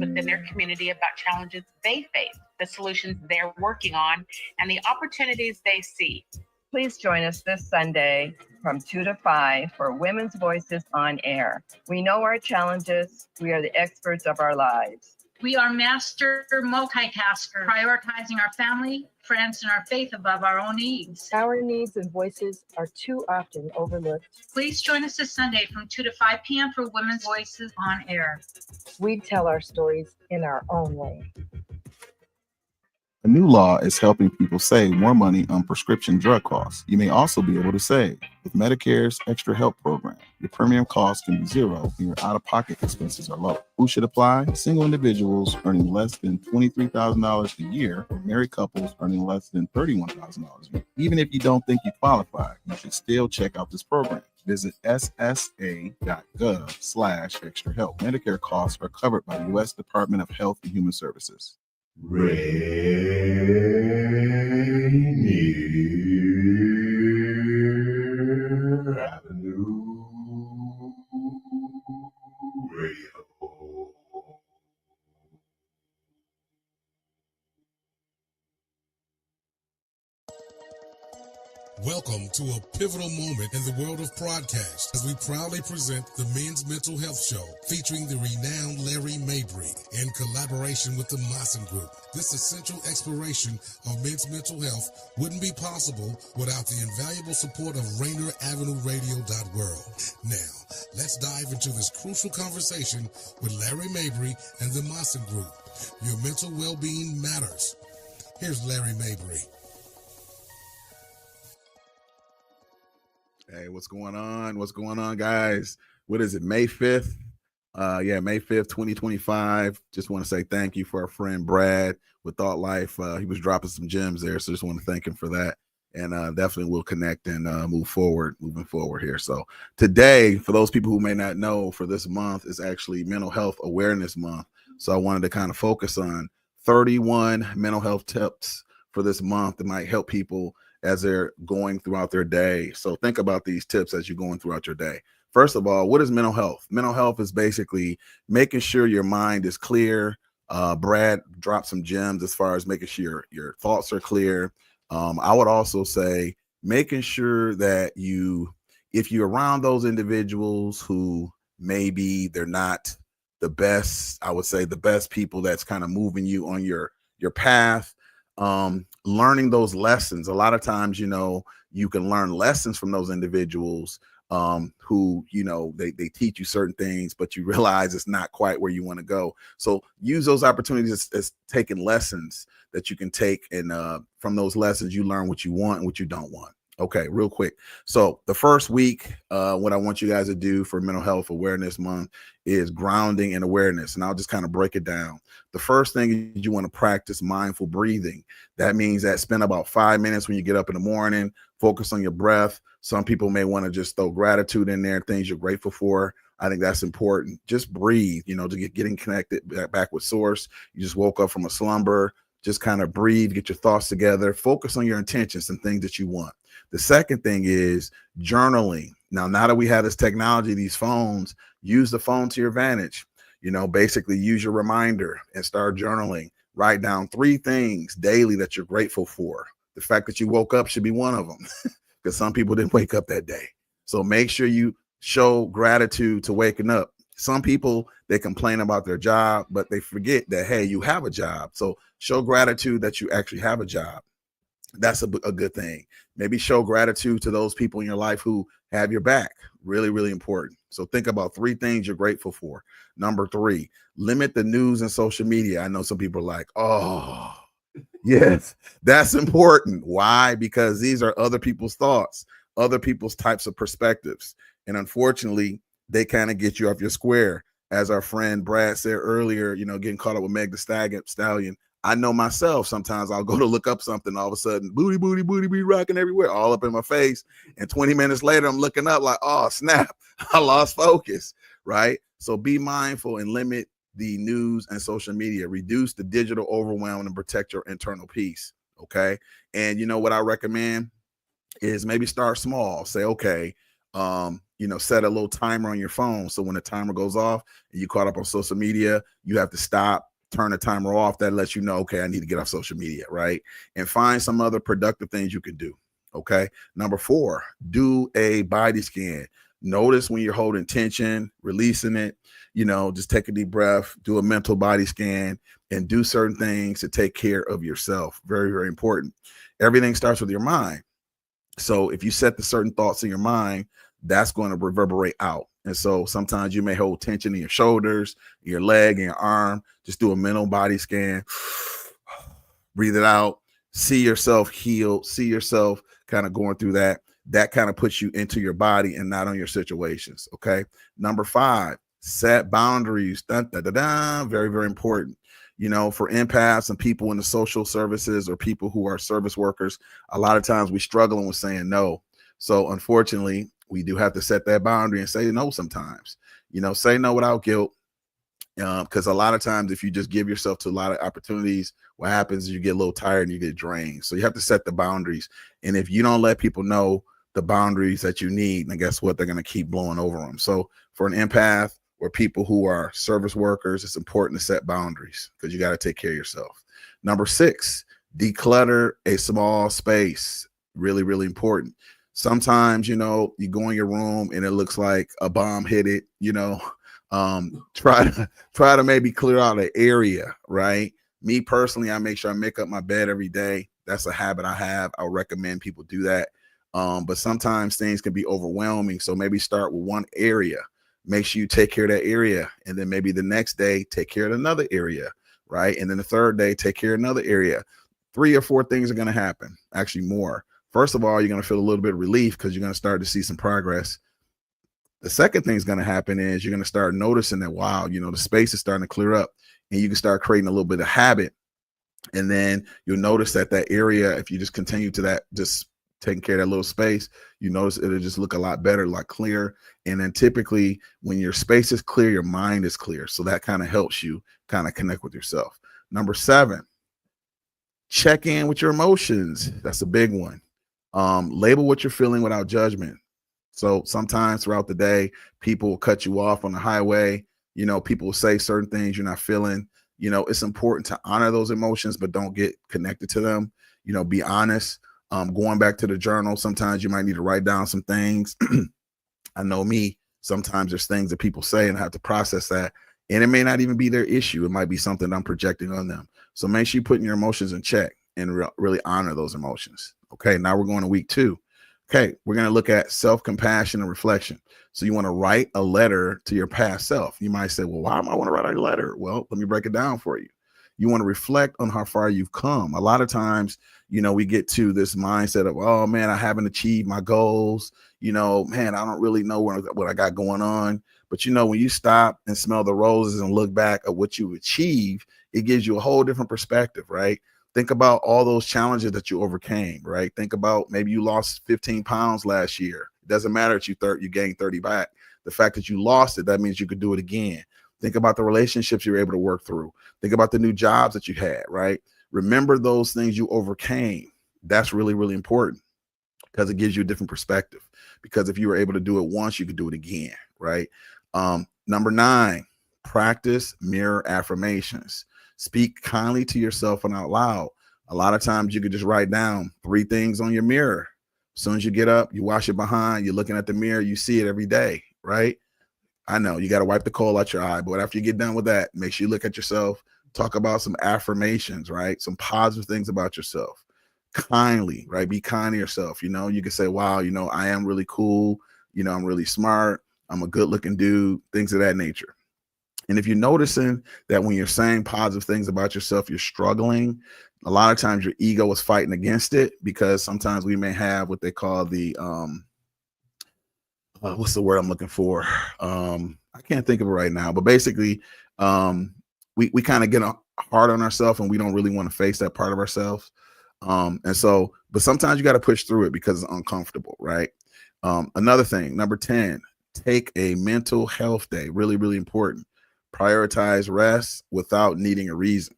within their community about challenges they face, the solutions they're working on, and the opportunities they see. Please join us this Sunday from 2 to 5 for Women's Voices on Air. We know our challenges. We are the experts of our lives. We are master multitaskers, prioritizing our family, friends, and our faith above our own needs. Our needs and voices are too often overlooked. Please join us this Sunday from 2 to 5 p.m. for Women's Voices on Air. We tell our stories in our own way. A new law is helping people save more money on prescription drug costs. You may also be able to save with Medicare's Extra Help program. Your premium cost can be zero and your out-of-pocket expenses are low. Who should apply? Single individuals earning less than $23,000 a year or married couples earning less than $31,000 a year. Even if you don't think you qualify, you should still check out this program. Visit ssa.gov/extra help. Medicare costs are covered by the U.S. Department of Health and Human Services. Rainier Avenue Radio. Welcome to a pivotal moment in the world of broadcast as we proudly present the Men's Mental Health Show featuring the renowned Larry Mabry in collaboration with the Maassen Group. This essential exploration of men's mental health wouldn't be possible without the invaluable support of Rainier Avenue Radio World. Now, let's dive into this crucial conversation with Larry Mabry and the Maassen Group. Your mental well-being matters. Here's Larry Mabry. Hey, what's going on? What's going on, guys? What is it, May 5th? May 5th, 2025. Just want to say thank you for our friend Brad with Thought Life. He was dropping some gems there, so just want to thank him for that. And definitely we'll connect and moving forward here. So today, for those people who may not know, for this month is actually Mental Health Awareness Month. So I wanted to kind of focus on 31 mental health tips for this month that might help people as they're going throughout their day. So think about these tips as you're going throughout your day. First of all, what is mental health? Mental health is basically making sure your mind is clear. Brad dropped some gems as far as making sure your thoughts are clear. I would also say making sure that if you're around those individuals who maybe they're not the best, I would say the best people that's kind of moving you on your path, learning those lessons. A lot of times, you can learn lessons from those individuals who, they teach you certain things, but you realize it's not quite where you want to go. So use those opportunities as taking lessons that you can take. And from those lessons, you learn what you want and what you don't want. Okay, real quick. So the first week, what I want you guys to do for Mental Health Awareness Month is grounding and awareness. And I'll just kind of break it down. The first thing is you want to practice mindful breathing. That means that spend about 5 minutes when you get up in the morning, focus on your breath. Some people may want to just throw gratitude in there, things you're grateful for. I think that's important. Just breathe, to getting connected back with source. You just woke up from a slumber. Just kind of breathe, get your thoughts together, focus on your intentions and things that you want. The second thing is journaling. Now that we have this technology, these phones, use the phone to your advantage. Basically use your reminder and start journaling. Write down 3 things daily that you're grateful for. The fact that you woke up should be one of them because some people didn't wake up that day. So make sure you show gratitude to waking up. Some people, they complain about their job, but they forget that, hey, you have a job. So show gratitude that you actually have a job. That's a good thing. Maybe show gratitude to those people in your life who have your back. Really, really important. So think about 3 things you're grateful for. Number 3, limit the news and social media. I know some people are like, oh, yes, that's important. Why? Because these are other people's thoughts, other people's types of perspectives. And unfortunately, they kind of get you off your square. As our friend Brad said earlier, getting caught up with Meg the Stallion. I know myself, sometimes I'll go to look up something, all of a sudden, booty, booty, booty, be rocking everywhere, all up in my face. And 20 minutes later, I'm looking up like, oh, snap, I lost focus, right? So be mindful and limit the news and social media. Reduce the digital overwhelm and protect your internal peace, okay? And what I recommend is maybe start small. Say, okay, set a little timer on your phone. So when the timer goes off and you caught up on social media, you have to stop, turn the timer off. That lets you know, okay, I need to get off social media, right? And find some other productive things you can do. Okay. Number 4, do a body scan. Notice when you're holding tension, releasing it, just take a deep breath, do a mental body scan, and do certain things to take care of yourself. Very, very important. Everything starts with your mind. So if you set the certain thoughts in your mind, that's going to reverberate out. And so sometimes you may hold tension in your shoulders, your leg, and your arm. Just do a mental body scan. Breathe it out. See yourself healed. See yourself kind of going through that. That kind of puts you into your body and not on your situations. Okay. Number 5, set boundaries. Dun, dun, dun, dun. Very, very important. For empaths and people in the social services or people who are service workers, a lot of times we struggling with saying no. So unfortunately, we do have to set that boundary and say no sometimes. Say no without guilt. Because a lot of times if you just give yourself to a lot of opportunities, what happens is you get a little tired and you get drained. So you have to set the boundaries. And if you don't let people know the boundaries that you need, then guess what? They're going to keep blowing over them. So for an empath or people who are service workers, it's important to set boundaries because you got to take care of yourself. Number 6, declutter a small space. Really, really important. Sometimes, you go in your room and it looks like a bomb hit it, try to maybe clear out an area, right? Me personally, I make sure I make up my bed every day. That's a habit I have. I would recommend people do that. But sometimes things can be overwhelming. So maybe start with one area. Make sure you take care of that area. And then maybe the next day, take care of another area, right? And then the third day, take care of another area. 3 or 4 things are going to happen, actually more. First of all, you're going to feel a little bit of relief because you're going to start to see some progress. The second thing is going to happen is you're going to start noticing that, wow, the space is starting to clear up and you can start creating a little bit of habit. And then you'll notice that area, if you just continue to that, just taking care of that little space, you notice it'll just look a lot better, a lot clearer. And then typically when your space is clear, your mind is clear. So that kind of helps you kind of connect with yourself. Number 7, check in with your emotions. That's a big one. Label what you're feeling without judgment. So sometimes throughout the day, people will cut you off on the highway. People will say certain things you're not feeling. It's important to honor those emotions, but don't get connected to them. Be honest. Going back to the journal, sometimes you might need to write down some things. I know me, sometimes there's things that people say and I have to process that. And it may not even be their issue. It might be something I'm projecting on them. So make sure you're putting your emotions in check and really honor those emotions. Okay, now we're going to week 2. Okay, we're going to look at self-compassion and reflection. So you want to write a letter to your past self. You might say, well, why do I want to write a letter? Well, let me break it down for you. You want to reflect on how far you've come. A lot of times, we get to this mindset of, oh man, I haven't achieved my goals. Man, I don't really know what I got going on. But when you stop and smell the roses and look back at what you achieved, it gives you a whole different perspective, right? Think about all those challenges that you overcame, right? Think about maybe you lost 15 pounds last year. It doesn't matter if you gained 30 back. The fact that you lost it, that means you could do it again. Think about the relationships you were able to work through. Think about the new jobs that you had, right? Remember those things you overcame. That's really, really important because it gives you a different perspective. Because if you were able to do it once, you could do it again, right? Number 9, practice mirror affirmations. Speak kindly to yourself and out loud. A lot of times you could just write down 3 things on your mirror. As soon as you get up, you wash it behind, you're looking at the mirror, you see it every day, right? I know you got to wipe the coal out your eye, but after you get done with that, make sure you look at yourself, talk about some affirmations, right? Some positive things about yourself. Kindly, right? Be kind to yourself. You can say, wow, I am really cool. I'm really smart. I'm a good looking dude, things of that nature. And if you're noticing that when you're saying positive things about yourself, you're struggling, a lot of times your ego is fighting against it because sometimes we may have what they call the, what's the word I'm looking for? I can't think of it right now, but basically we kind of get hard on ourselves and we don't really want to face that part of ourselves. But sometimes you got to push through it because it's uncomfortable, right? Another thing, number 10, take a mental health day. Really, really important. Prioritize rest without needing a reason.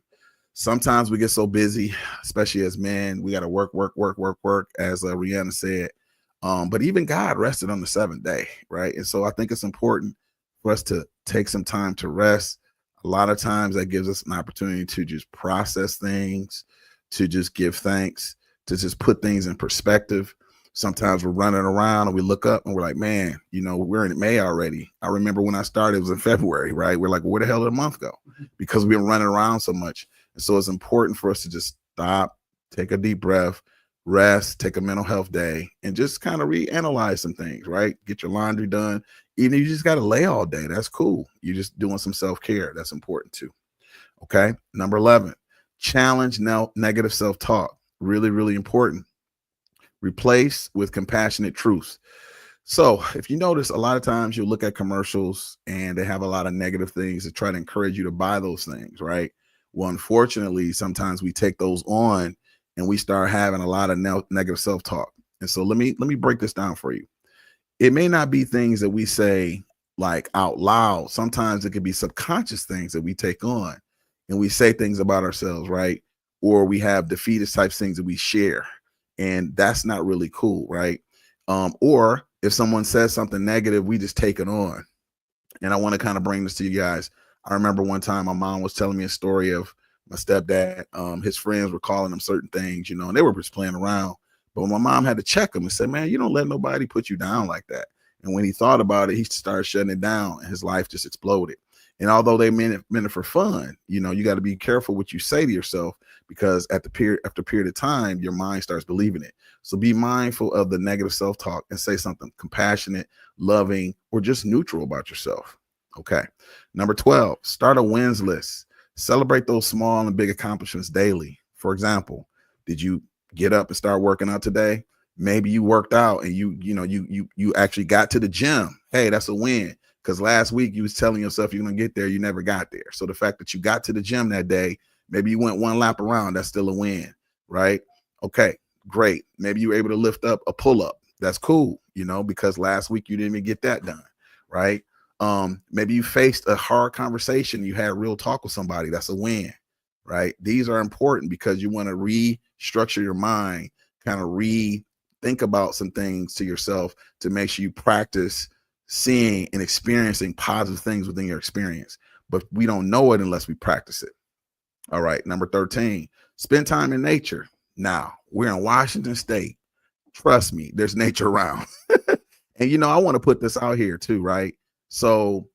Sometimes we get so busy, especially as men, we got to work, as Rihanna said. But even God rested on the seventh day, right? And so I think it's important for us to take some time to rest. A lot of times that gives us an opportunity to just process things, to just give thanks, to just put things in perspective. Sometimes we're running around and we look up and we're like, man, we're in May already. I remember when I started, it was in February, right? We're like, where the hell did a month go? Because we've been running around so much. And so it's important for us to just stop, take a deep breath, rest, take a mental health day, and just kind of reanalyze some things, right? Get your laundry done. Even if you just got to lay all day, that's cool. You're just doing some self-care. That's important too. Okay. Number 11, challenge negative self-talk. Really, really important. Replace with compassionate truths. So if you notice, a lot of times you'll look at commercials and they have a lot of negative things to try to encourage you to buy those things, right? Well, unfortunately, sometimes we take those on and we start having a lot of negative self-talk. And so let me break this down for you. It may not be things that we say like out loud. Sometimes it could be subconscious things that we take on and we say things about ourselves, right? Or we have defeatist type things that we share. And that's not really cool, right? Or if someone says something negative, we just take it on. And I want to kind of bring this to you guys. I remember one time my mom was telling me a story of my stepdad. His friends were calling him certain things, and they were just playing around. But my mom had to check him and said, man, you don't let nobody put you down like that. And when he thought about it, he started shutting it down and his life just exploded. And although they meant it for fun, you got to be careful what you say to yourself, because after a period of time, your mind starts believing it. So be mindful of the negative self-talk and say something compassionate, loving, or just neutral about yourself. Okay. Number 12, start a wins list. Celebrate those small and big accomplishments daily. For example, did you get up and start working out today? Maybe you worked out and you actually got to the gym. Hey, that's a win. Because last week you was telling yourself you're going to get there. You never got there. So the fact that you got to the gym that day, maybe you went one lap around, that's still a win, right? Okay, great. Maybe you were able to lift up a pull-up. That's cool, because last week you didn't even get that done, right? Maybe you faced a hard conversation. You had real talk with somebody. That's a win, right? These are important because you want to restructure your mind, kind of think about some things to yourself to make sure you practice seeing and experiencing positive things within your experience. But we don't know it unless we practice it. All right. Number 13, spend time in nature. Now, we're in Washington State. Trust me, there's nature around. And, I want to put this out here too, right? So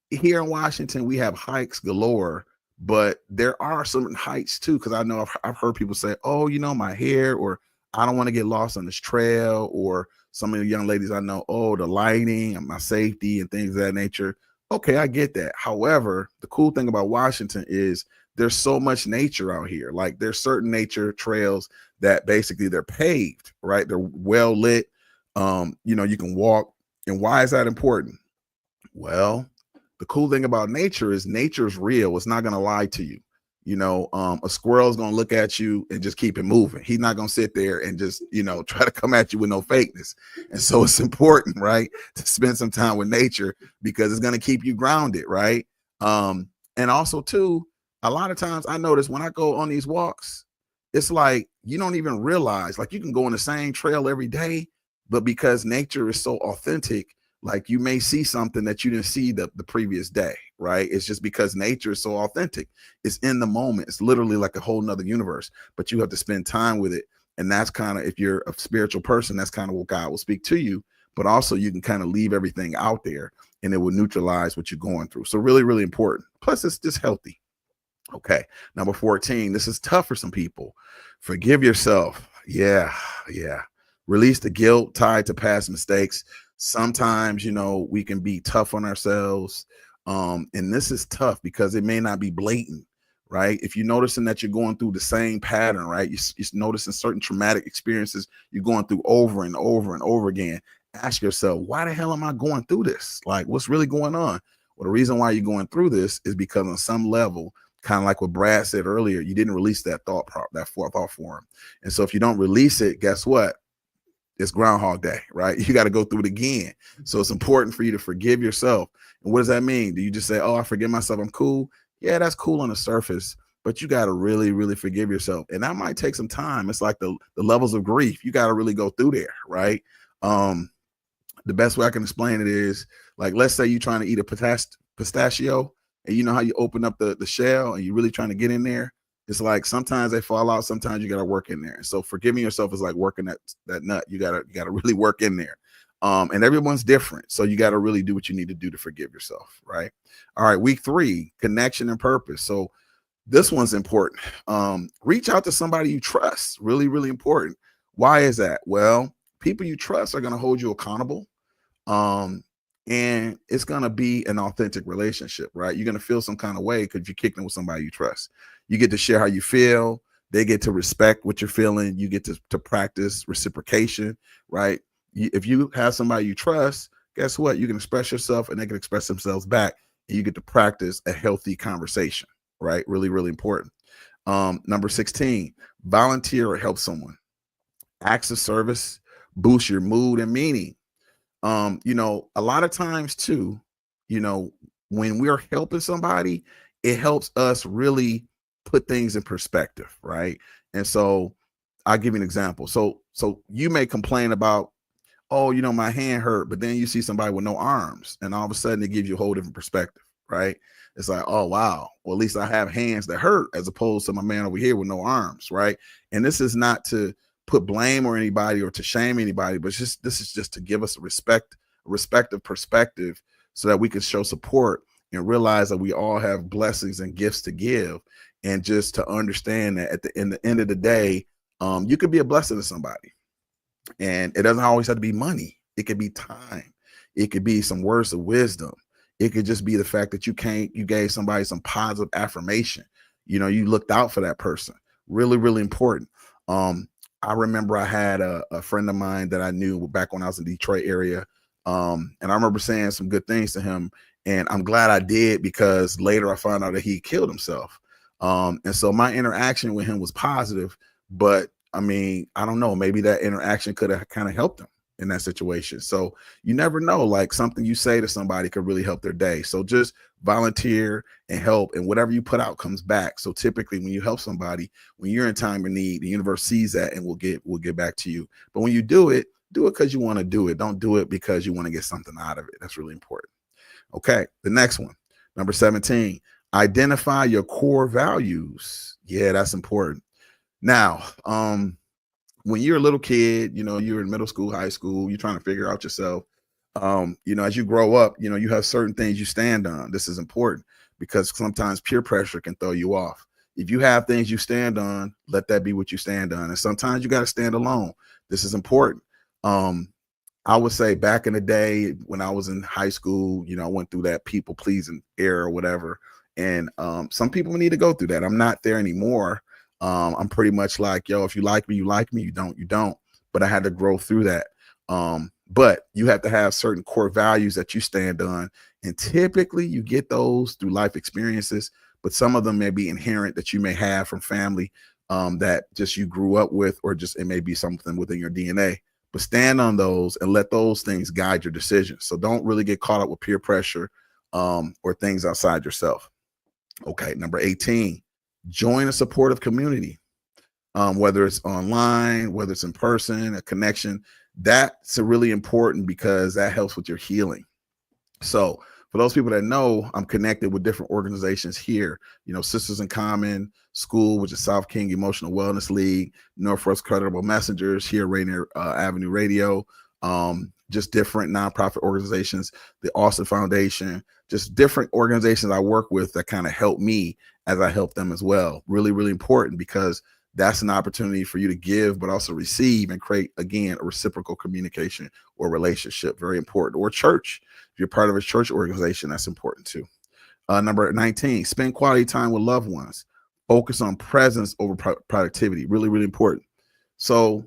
here in Washington, we have hikes galore, but there are some hikes too, because I know I've heard people say, oh, my hair, or I don't want to get lost on this trail, or some of the young ladies I know, oh, the lighting and my safety and things of that nature. Okay, I get that. However, the cool thing about Washington is there's so much nature out here. Like there's certain nature trails that basically they're paved, right? They're well lit. You can walk. And why is that important? Well, the cool thing about nature is real. It's not going to lie to you. A squirrel is going to look at you and just keep it moving. He's not going to sit there and just, try to come at you with no fakeness. And so it's important, right, to spend some time with nature because it's going to keep you grounded, right? And also, too, a lot of times I notice when I go on these walks, it's like you don't even realize, like you can go on the same trail every day, but because nature is so authentic, like you may see something that you didn't see the previous day, right? It's just because nature is so authentic. It's in the moment. It's literally like a whole nother universe, but you have to spend time with it. And that's kind of, if you're a spiritual person, that's kind of what God will speak to you. But also you can kind of leave everything out there and it will neutralize what you're going through. So really, really important. Plus it's just healthy. Okay. Number 14, this is tough for some people. Forgive yourself. Yeah. Release the guilt tied to past mistakes. Sometimes, we can be tough on ourselves. And this is tough because it may not be blatant, right? If you're noticing that you're going through the same pattern, right? You're noticing certain traumatic experiences you're going through over and over and over again. Ask yourself, why the hell am I going through this? Like, what's really going on? Well, the reason why you're going through this is because on some level, kind of like what Brad said earlier, you didn't release that thought form. And so if you don't release it, guess what? It's Groundhog Day, right? You got to go through it again. So it's important for you to forgive yourself. And what does that mean? Do you just say, oh, I forgive myself, I'm cool? Yeah, that's cool on the surface, but you got to really, really forgive yourself. And that might take some time. It's like the levels of grief. You got to really go through there, right? The best way I can explain it is like, let's say you're trying to eat a pistachio, and you know how you open up the shell and you're really trying to get in there. It's like sometimes they fall out, sometimes you got to work in there. And so forgiving yourself is like working that nut. You gotta really work in there. And everyone's different. So you got to really do what you need to do to forgive yourself. Right. All right. Week 3, connection and purpose. So this one's important. Reach out to somebody you trust. Really, really important. Why is that? Well, people you trust are going to hold you accountable. And it's going to be an authentic relationship, right? You're going to feel some kind of way because you're kicking with somebody you trust. You get to share how you feel. They get to respect what you're feeling. You get to practice reciprocation, right? If you have somebody you trust, guess what? You can express yourself and they can express themselves back, and you get to practice a healthy conversation, right? Really, really important. Number 16, volunteer or help someone. Acts of service boost your mood and meaning. A lot of times too, when we're helping somebody, it helps us really put things in perspective, right? And so I'll give you an example. So you may complain about, oh, my hand hurt, but then you see somebody with no arms, and all of a sudden it gives you a whole different perspective, right? It's like, oh, wow, well, at least I have hands that hurt as opposed to my man over here with no arms, right? And this is not to put blame or anybody or to shame anybody, but this is just to give us a respective perspective so that we can show support and realize that we all have blessings and gifts to give, and just to understand that at the end of the day, you could be a blessing to somebody. And it doesn't always have to be money. It could be time. It could be some words of wisdom. It could just be the fact that you gave somebody some positive affirmation. You looked out for that person. Really, really important. I remember I had a friend of mine that I knew back when I was in the Detroit area. And I remember saying some good things to him, and I'm glad I did, because later I found out that he killed himself. And so my interaction with him was positive, but I mean, I don't know, maybe that interaction could have kind of helped him in that situation. So you never know, like something you say to somebody could really help their day. So just volunteer and help, and whatever you put out comes back. So typically when you help somebody, when you're in time of need, the universe sees that and will get back to you. But when you do it because you want to do it. Don't do it because you want to get something out of it. That's really important. Okay. The next one, number 17, identify your core values. Yeah, that's important. Now, when you're a little kid, you're in middle school, high school, you're trying to figure out yourself. As you grow up, you have certain things you stand on. This is important because sometimes peer pressure can throw you off. If you have things you stand on, let that be what you stand on. And sometimes you got to stand alone. This is important. I would say back in the day when I was in high school, I went through that people pleasing era or whatever. And some people need to go through that. I'm not there anymore. I'm pretty much like, yo, if you like me, you like me. You don't, you don't. But I had to grow through that. But you have to have certain core values that you stand on. And typically you get those through life experiences, but some of them may be inherent that you may have from family that just you grew up with, or just it may be something within your DNA. But stand on those and let those things guide your decisions. So don't really get caught up with peer pressure or things outside yourself. Okay, number 18. Join a supportive community, whether it's online, whether it's in person, a connection. That's really important because that helps with your healing. So for those people that know, I'm connected with different organizations here, Sisters in Common School, which is South King Emotional Wellness League, Northwest Creditable Messengers here, Rainier Avenue Radio, just different nonprofit organizations, the Austin Foundation, just different organizations I work with that kind of help me as I help them as well. Really, really important because that's an opportunity for you to give, but also receive and create, again, a reciprocal communication or relationship. Very important. Or church. If you're part of a church organization, that's important too. Number 19, spend quality time with loved ones. Focus on presence over productivity. Really, really important. So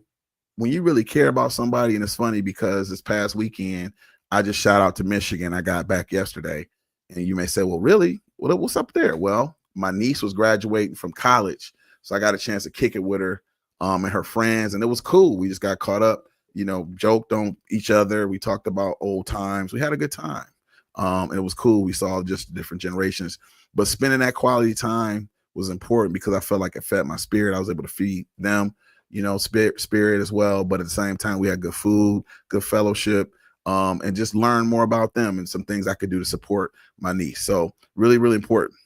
when you really care about somebody, and it's funny because this past weekend, I just shout out to Michigan. I got back yesterday. And you may say, well, really? What's up there? Well, my niece was graduating from college. So I got a chance to kick it with her and her friends. And it was cool. We just got caught up, joked on each other. We talked about old times. We had a good time. And it was cool. We saw just different generations. But spending that quality time was important because I felt like it fed my spirit. I was able to feed them. spirit as well. But at the same time, we had good food, good fellowship, and just learn more about them and some things I could do to support my niece. So really, really important.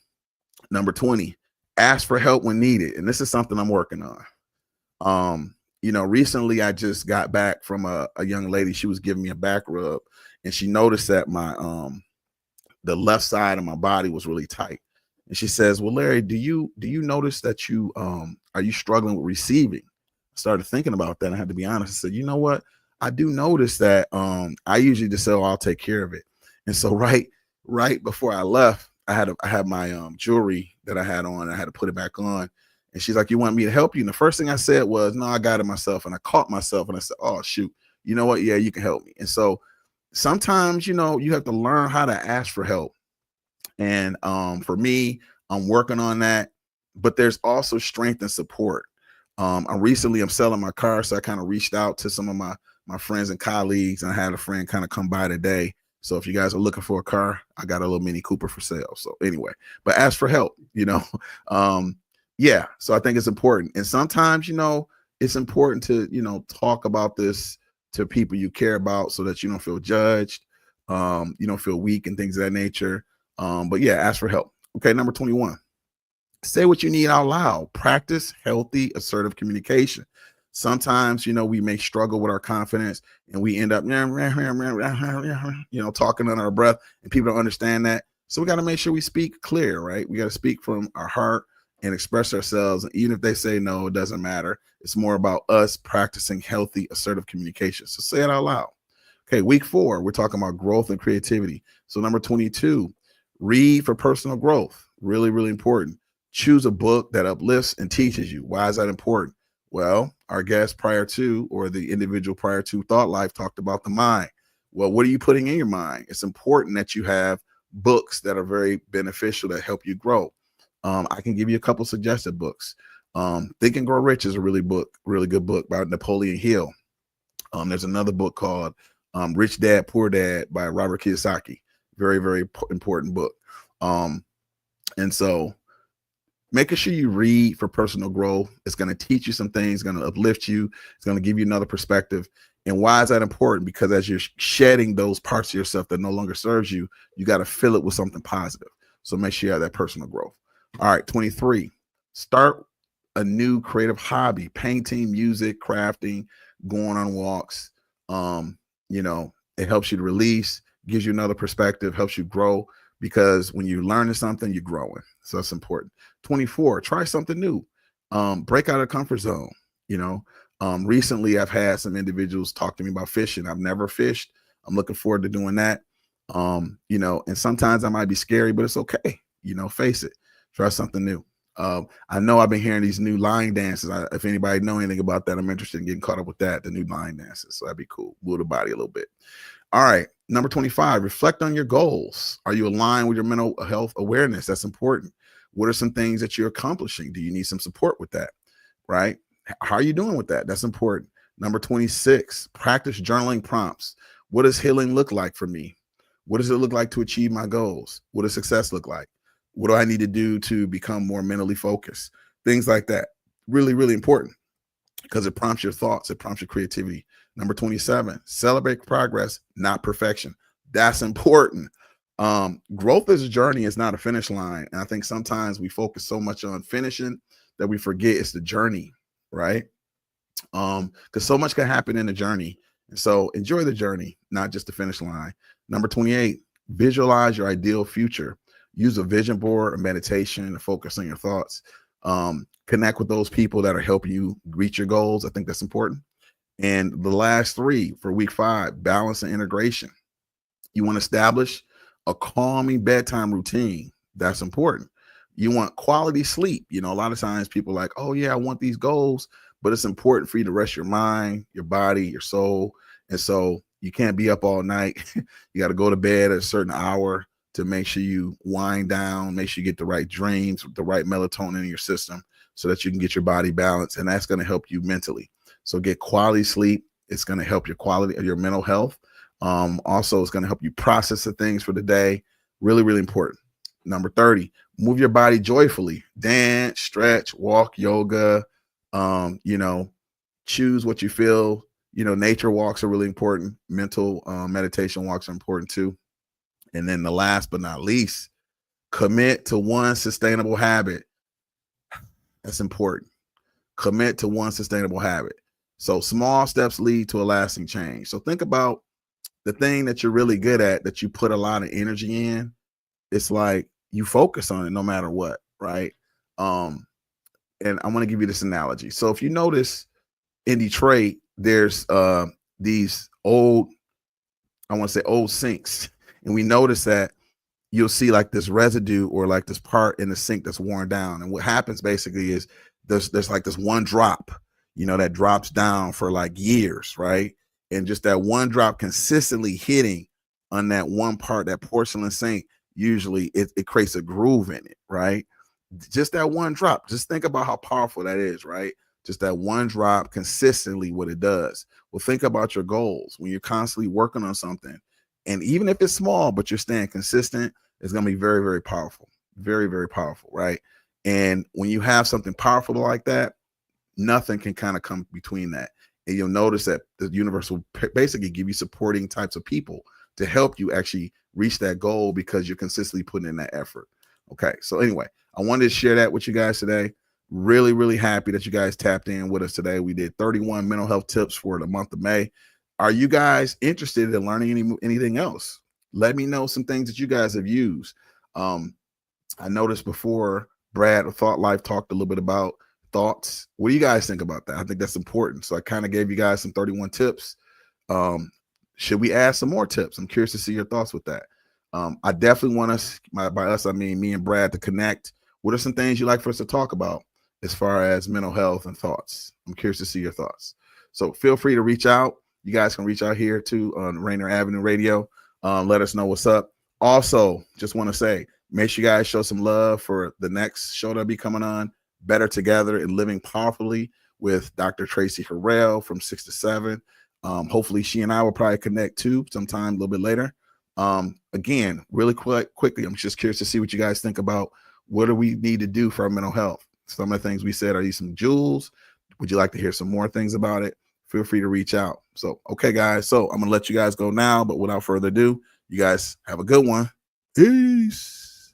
Number 20, ask for help when needed. And this is something I'm working on. Recently I just got back from a young lady. She was giving me a back rub, and she noticed that my the left side of my body was really tight. And she says, well, Larry, do you notice that are you struggling with receiving? I started thinking about that. I had to be honest. I said, you know what? I do notice that I usually just say, oh, I'll take care of it. And so right before I left, I had my jewelry that I had on. I had to put it back on. And she's like, you want me to help you? And the first thing I said was, no, I got it myself. And I caught myself and I said, oh, shoot, you know what? Yeah, you can help me. And so sometimes, you have to learn how to ask for help. And for me, I'm working on that. But there's also strength and support. I'm selling my car. So I kind of reached out to some of my friends and colleagues. And I had a friend kind of come by today. So if you guys are looking for a car, I got a little Mini Cooper for sale. So anyway, but ask for help, yeah. So I think it's important. And sometimes, it's important to, talk about this to people you care about so that you don't feel judged. You don't feel weak and things of that nature. But yeah, ask for help. Okay. Number 21, say what you need out loud. Practice healthy, assertive communication. Sometimes, we may struggle with our confidence and we end up, talking under our breath, and people don't understand that. So we got to make sure we speak clear, right? We got to speak from our heart and express ourselves. And even if they say no, it doesn't matter. It's more about us practicing healthy, assertive communication. So say it out loud. Okay. Week 4, we're talking about growth and creativity. So number 22, read for personal growth. Really, really important. Choose a book that uplifts and teaches you. Why is that important? Well, our guest the individual prior to Thought Life talked about the mind. Well, what are you putting in your mind? It's important that you have books that are very beneficial that help you grow. I can give you a couple suggested books. Think and Grow Rich is a really good book by Napoleon Hill. There's another book called Rich Dad, Poor Dad by Robert Kiyosaki. Very, very important book. And so making sure you read for personal growth. It's going to teach you some things, going to uplift you. It's going to give you another perspective. And why is that important? Because as you're shedding those parts of yourself that no longer serves you, you got to fill it with something positive. So make sure you have that personal growth. All right, 23, start a new creative hobby, painting, music, crafting, going on walks. It helps you to release, gives you another perspective, helps you grow, because when you're learning something, you're growing. So that's important. 24, try something new. Break out of the comfort zone. Recently I've had some individuals talk to me about fishing. I've never fished. I'm looking forward to doing that. And sometimes I might be scary, but it's okay. Face it. Try something new. I know I've been hearing these new line dances. If anybody know anything about that, I'm interested in getting caught up with that, the new line dances. So that'd be cool. Move the body a little bit. All right. Number 25, reflect on your goals. Are you aligned with your mental health awareness? That's important. What are some things that you're accomplishing? Do you need some support with that? Right? How are you doing with that? That's important. Number 26, practice journaling prompts. What does healing look like for me? What does it look like to achieve my goals? What does success look like? What do I need to do to become more mentally focused? Things like that. Really, really important, because it prompts your thoughts. It prompts your creativity. Number 27, celebrate progress, not perfection. That's important. Growth is a journey. It's not a finish line. And I think sometimes we focus so much on finishing that we forget it's the journey, right? Because so much can happen in the journey. And so enjoy the journey, not just the finish line. Number 28, visualize your ideal future. Use a vision board, a meditation, to focus on your thoughts. Connect with those people that are helping you reach your goals. I think that's important. And the last 3 for week 5, balance and integration. You want to establish a calming bedtime routine. That's important. You want quality sleep. A lot of times people are like, oh yeah, I want these goals, but it's important for you to rest your mind, your body, your soul. And so you can't be up all night. You got to go to bed at a certain hour to make sure you wind down, make sure you get the right dreams, the right melatonin in your system so that you can get your body balanced. And that's going to help you mentally. So get quality sleep. It's going to help your quality of your mental health. Also, it's going to help you process the things for the day. Really, really important. Number 30, move your body joyfully. Dance, stretch, walk, yoga, choose what you feel. Nature walks are really important. Mental meditation walks are important too. And then the last but not least, commit to one sustainable habit. That's important. Commit to one sustainable habit. So small steps lead to a lasting change. So think about the thing that you're really good at, that you put a lot of energy in. It's like you focus on it no matter what, right? And I want to give you this analogy. So if you notice in Detroit, there's these old sinks, and we notice that you'll see like this residue or like this part in the sink that's worn down. And what happens basically is there's like this one drop, that drops down for like years, right? And just that one drop consistently hitting on that one part, that porcelain sink, usually it creates a groove in it, right? Just that one drop. Just think about how powerful that is, right? Just that one drop consistently, what it does. Well, think about your goals when you're constantly working on something. And even if it's small, but you're staying consistent, it's going to be very, very powerful. Very, very powerful, right? And when you have something powerful like that, nothing can kind of come between that. And you'll notice that the universe will basically give you supporting types of people to help you actually reach that goal because you're consistently putting in that effort. Okay. So anyway, I wanted to share that with you guys today. Really, really happy that you guys tapped in with us today. We did 31 mental health tips for the month of May. Are you guys interested in learning anything else? Let me know some things that you guys have used. I noticed before Brad of Thought Life talked a little bit about thoughts. What do you guys think about that? I think that's important. So I kind of gave you guys some 31 tips. Should we add some more tips? I'm curious to see your thoughts with that. I definitely want us, by us, I mean me and Brad, to connect. What are some things you'd like for us to talk about as far as mental health and thoughts? I'm curious to see your thoughts. So feel free to reach out. You guys can reach out here too on Rainier Avenue Radio. Let us know what's up. Also, just want to say, make sure you guys show some love for the next show that'll be coming on, Better Together and Living Powerfully, with Dr. Tracy Harrell from 6 to 7. Hopefully she and I will probably connect too sometime a little bit later. Again, really quickly, I'm just curious to see what you guys think about what do we need to do for our mental health. Some of the things we said, are these some jewels? Would you like to hear some more things about it? Feel free to reach out. So, okay, guys. So I'm going to let you guys go now, but without further ado, you guys have a good one. Peace.